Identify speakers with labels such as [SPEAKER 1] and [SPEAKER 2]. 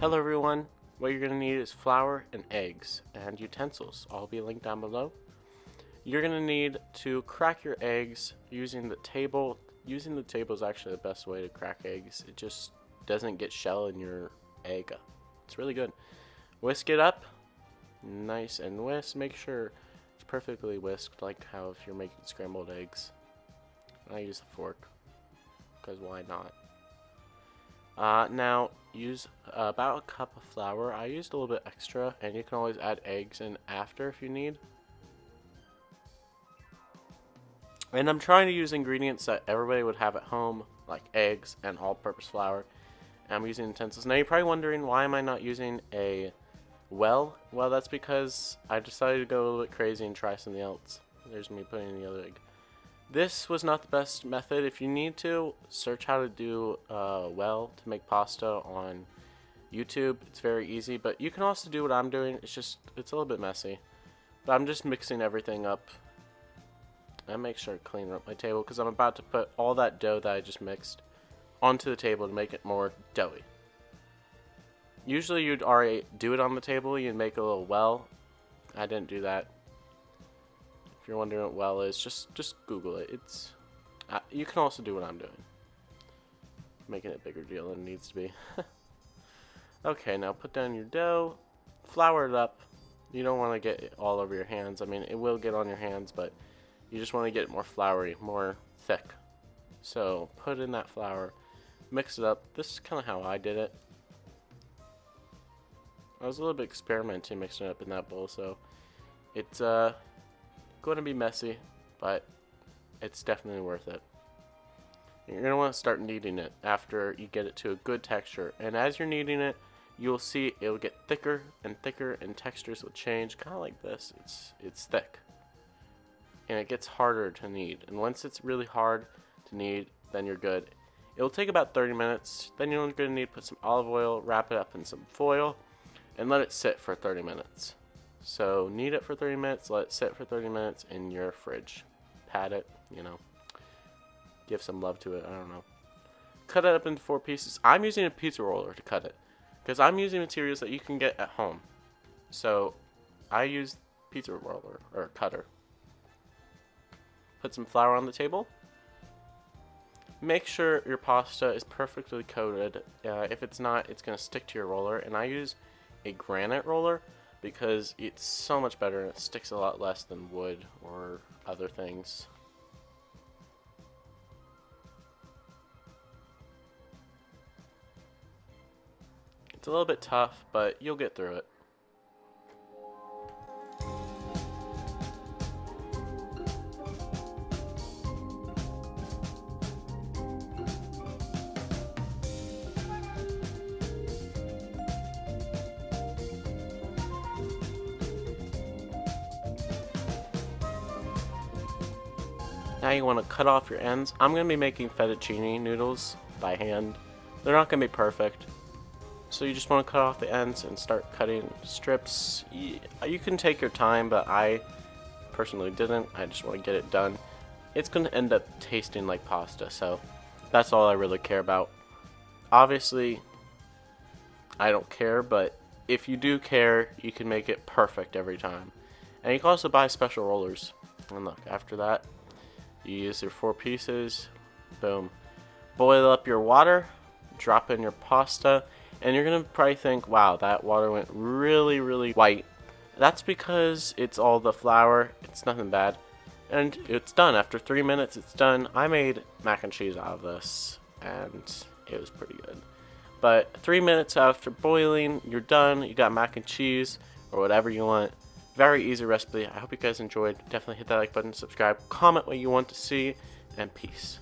[SPEAKER 1] Hello everyone, what you're going to need is flour and eggs and utensils. All will be linked down below. You're going to need to crack your eggs using the table. Using the table is actually the best way to crack eggs. It just doesn't get shell in your egg. It's really good. Whisk it up, nice and whisk. Make sure it's perfectly whisked, like how if you're making scrambled eggs. I use a fork, because why not? Now, use about a cup of flour. I used a little bit extra, and you can always add eggs in after if you need. And I'm trying to use ingredients that everybody would have at home, like eggs and all-purpose flour. And I'm using utensils. Now, you're probably wondering, why am I not using a well? Well, that's because I decided to go a little bit crazy and try something else. There's me putting in the other egg. This was not the best method. If you need to, search how to do well to make pasta on YouTube. It's very easy, but you can also do what I'm doing. It's a little bit messy. But I'm just mixing everything up. And make sure to clean up my table because I'm about to put all that dough that I just mixed onto the table to make it more doughy. Usually you'd already do it on the table. You'd make a little well. I didn't do that. If you're wondering what well is, just Google it. It's you can also do what I'm doing, making it a bigger deal than it needs to be. Okay, now put down your dough, flour it up. You don't want to get it all over your hands. I mean, it will get on your hands, but you just want to get it more floury, more thick. So put in that flour, mix it up. This is kind of how I did it. I was a little bit experimenting mixing it up in that bowl, so it's going to be messy, but it's definitely worth it. You're going to want to start kneading it after you get it to a good texture, and as you're kneading it, you'll see it'll get thicker and thicker, and textures will change, kind of like this. It's thick, and it gets harder to knead, and once it's really hard to knead, then you're good. It'll take about 30 minutes. Then you're going to need to put some olive oil, wrap it up in some foil, and let it sit for 30 minutes. So knead it for 30 minutes, let it sit for 30 minutes in your fridge. Pat it, give some love to it, I don't know. Cut it up into 4 pieces. I'm using a pizza roller to cut it, because I'm using materials that you can get at home. So I use pizza roller, or cutter. Put some flour on the table. Make sure your pasta is perfectly coated. If it's not, it's going to stick to your roller, and I use a granite roller because it's so much better and it sticks a lot less than wood or other things. It's a little bit tough, but you'll get through it. Now you want to cut off your ends. I'm going to be making fettuccine noodles by hand. They're not going to be perfect. So you just want to cut off the ends and start cutting strips. You can take your time, but I personally didn't. I just want to get it done. It's going to end up tasting like pasta, so that's all I really care about. Obviously, I don't care, but if you do care, you can make it perfect every time. And you can also buy special rollers. And look, after that, you use your 4 pieces, boom. Boil up your water, drop in your pasta, and you're going to probably think, wow, that water went really, really white. That's because it's all the flour, it's nothing bad. And it's done. After 3 minutes, it's done. I made mac and cheese out of this, and it was pretty good. But 3 minutes after boiling, you're done. You got mac and cheese, or whatever you want. Very easy recipe. I hope you guys enjoyed. Definitely hit that like button, subscribe, comment what you want to see, and peace.